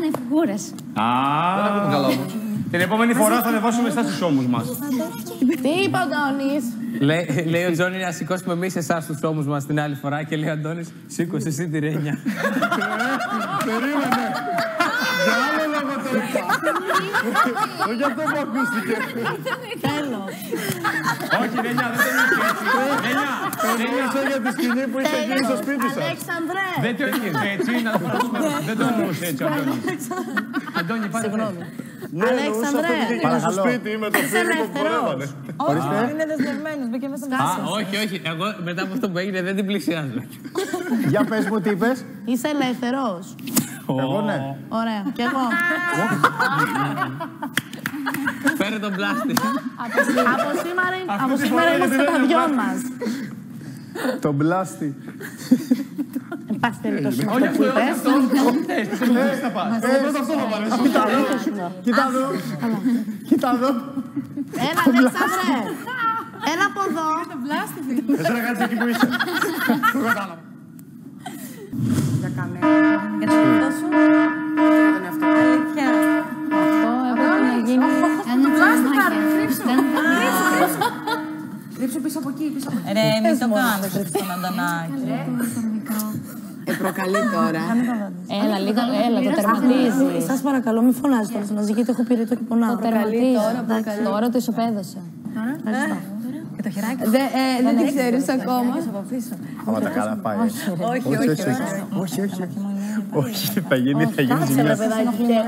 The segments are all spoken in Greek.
οι φιγούρες. Δεν ακούμε καλά όμως. Την επόμενη φορά θα ανεβάσουμε εσάς τους ώμους μας. Τι είπε ο Αντώνης? Λέει ο Τζόνι να σηκώσουμε εμείς εσάς τους ώμους μας την άλλη φορά και λέει ο Αντώνης, σήκωσε εσύ τη Ρένια. Περίμενε. Για άλλο λόγο το είπα. Όχι για αυτό που ακούστηκε. Τέλος. Όχι, Ρένια, δεν το είπε έτσι. Ρένια, μίλησα για τη σκηνή που είσαι εκεί στο σπίτι σας. Αλέξανδρε. Δεν το είπε έτσι, δεν το εννοούσε έτσι ο Αντώνης. Αντώνη, πάρε. Αλέξανδρε. Στο σπίτι με το φίλο που χορεύανε. Όχι, είναι δεσμευμένος. Μπήκε μέσα στο Α, όχι, όχι. Εγώ μετά από αυτό που έγινε δεν την πλησιάζω. Για πες μου τι είπες. Είσαι ελεύθερος. Εγώ ναι. Ωραία. Κι εγώ. Φέρε τον πλάστη. Από σήμερα είμαστε τα δυο μας. Τον πλάστη. Εν πάση περιπτώσει με Όχι αυτό που είπες. θα πας. Πρώτα αυτό θα πάρεις. Κοίτα εδώ. Κοίτα εδώ. Έλα, Αλέξανδρε. Έλα από εδώ. Εσύ να κάτσεις εκεί που είσαι. Το κατάλαβα. Για τον εαυτό σου. Αλήθεια. Αυτό έπρεπε να γίνει ένα τσαμάκι. Κρύψου πίσω από εκεί, πίσω από εκεί. Ρε, μην το κάνεις τον Αντωνάκη. Προκαλεί τώρα. Έλα, λίγο, έλα, το τερματίζει. Σας παρακαλώ, μην φωνάζεις τώρα στον Αζή, γιατί έχω πυρετό και πονάω. Το τερματίζει. Τώρα το ισοπαίδωσε. Ευχαριστώ. Και το χεράκι. Δεν την ξέρεις ακόμα. Άμα τα καλά πάει. Όχι, θα γίνει ζημιά.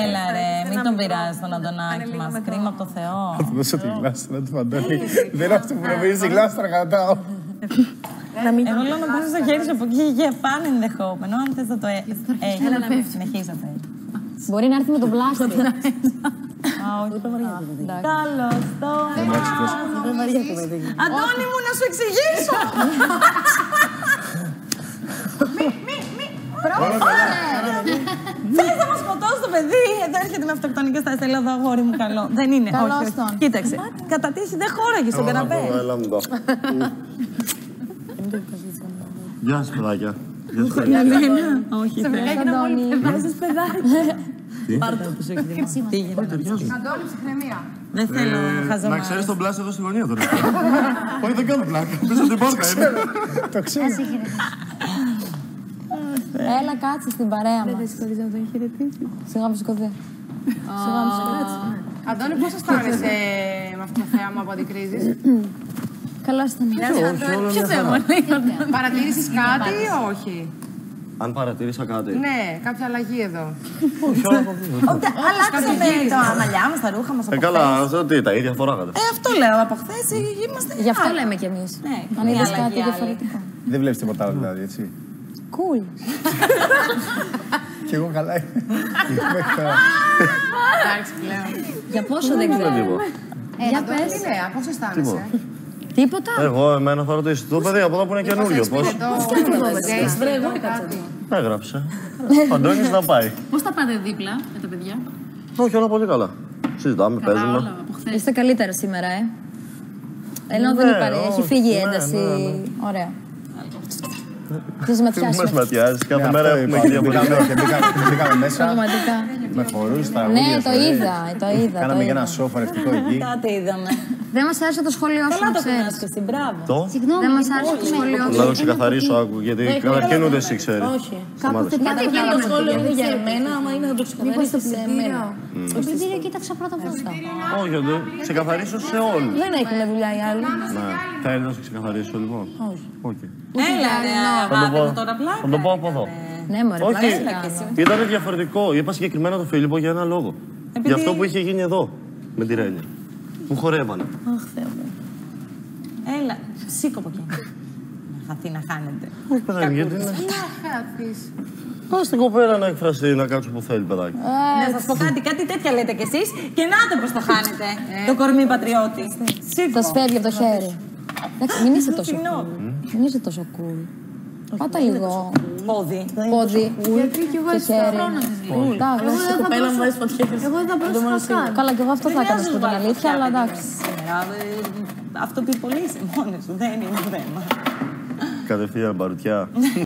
Έλα ρε, μην τον πειράζεις τον Αντωνάκη μας. Κρίμα από το Θεό. Θα του δώσω τη γλάστρα του Αντώνη. Δεν είναι αυτό που νομίζεις, τη γλάστρα κρατάω. Εγώ λέω να πας στο χέρι σου από εκεί για πάνω ενδεχόμενο. Αν θες να το έχεις. Συνεχίζατε. μπορεί να έρθει με τον πλάστη. Α, όχι. Καλώς το. Αντώνη μου, να σου εξηγήσω. Θες να μας σκοτώσει το παιδί. Εδώ έρχεται με αυτοκτονικές τάσεις. Έλα εδώ, αγόρι μου, καλό. Δεν είναι. Όχι. Κοίταξε. Κατά τύχη δεν χώραγε στον καναπέ. Έλα μου το. Γεια σας παιδάκια. Όχι, Σε μιλάει και να μόλι βάζεις παιδάκι. πάρ' το που σου έχει δημιουργήσει. Τι γίνεται. Αντώνη, ψυχραιμία. Δεν θέλω χαζομάρες. Να ξέρεις τον πλάσιο εδώ στη γωνία τώρα. Όχι, δεν κάνω πλάκα. Πίσω την πόρτα είναι. Το ξέρω. Έλα, κάτσε στην παρέα μας. Δεν σηκωθείς να τον χαιρετήσεις. Σιγά μου σηκωθεί. Σιγά μου σηκωθεί. Αντώνη, πώς αισθάνεσαι με αυτό το θέαμα που αντικρίζεις? Καλά ήταν. Ποιο θέμα, λέει. Παρατήρησες κάτι ή όχι? Αν παρατήρησα κάτι. Ναι, κάποια αλλαγή εδώ. Αλλάξαμε τα μαλλιά μας, τα ρούχα μας από Καλά, χθες. αυτό τι, τα ίδια φοράγατε. Αυτό λέω, από χθες είμαστε. Γι' αυτό λέμε κι εμείς. Ναι, Αν είδες αλλαγή κάτι άλλη. διαφορετικό. Δεν βλέπεις τίποτα άλλο δηλαδή, έτσι. Cool. Κι εγώ καλά είμαι. Εντάξει πλέον. Για πόσο δεν ξέρω. Για πες. Λέα, πώς αισθάνεσαι? Τίποτα. Εγώ, εμένα θα ρωτήσω. Το παιδί από εδώ που είναι καινούριο. Πώς έγραψε. Ο Αντώνης να πάει. Πώς τα πάτε δίπλα με τα παιδιά? Όχι, όλα πολύ καλά. Συζητάμε, παίζουμε. Όλα από χθες. Είστε καλύτερα σήμερα, ενώ δεν υπάρχει. Έχει φύγει η ένταση. Ωραία. Τις ματιάς Μας ματιάζεις, κάθε μέρα έχουμε διαφορετικά. Μπήκαμε μέσα. Πραγματικά. Με χορούς, τα Ναι, το είδα. Κάναμε και ένα σοφ αρευτικό εκεί. Κάτι είδαμε. Δεν μας άρεσε το σχολείο σου, Καλά να το ξέρεις. κάνας και εσύ, μπράβο. Δεν μας άρεσε το σχολείο σου. Να το ξεκαθαρίσω, άκου, γιατί καταρχήν ούτε εσύ ξέρει. Όχι. Γιατί βγαίνει το σχολείο είναι για εμένα, άμα είναι να το ξεκαθαρίσω σε εμένα. Το πλυντήριο κοίταξα πρώτα πρώτα. Όχι, να το ξεκαθαρίσω σε όλους. Δεν έχουν δουλειά οι άλλοι. Ναι. Θέλει να σε ξεκαθαρίσω λοιπόν. Όχι. Έλα ρε, αγάπη μου, τώρα πλάκα. Θα το πω από εδώ. Ναι, μωρέ, Όχι, πλάκα. ήταν διαφορετικό. Είπα συγκεκριμένα τον Φίλιππο για ένα λόγο. Για αυτό που είχε γίνει εδώ, με τη Ρένια. Που χορεύανε. Αχ, Θεέ μου. Έλα, σήκω από εκεί. Να χαθεί να χάνετε. Όχι, παιδάκι, γιατί είναι. Τι να χάθεις? Πας την κοπέρα να εκφραστεί, να κάτσει που θέλει, παιδάκι. Να σας πω κάτι τέτοια λέτε κι εσείς και να το πώς το χάνετε. Το κορμί πατριώτη. Θα σφεύγει από το χέρι. Εντάξει, μην είσαι τόσο Συγγνώμη. cool. Μην είσαι τόσο cool. Πάτα λίγο. Πόδι. Πόδι. Γιατί και εγώ έτσι χέρι. χρόνο της λέει. Εντάξει. Κοπέλα μου βάζεις φωτιές. Εγώ δεν θα πρόσεχα καν. Καλά, και εγώ αυτό θα έκανα στην αλήθεια, αλλά εντάξει. Αυτό πει πολύ σε μόνος σου, δεν είναι θέμα. Κατευθείαν μπαρουτιά.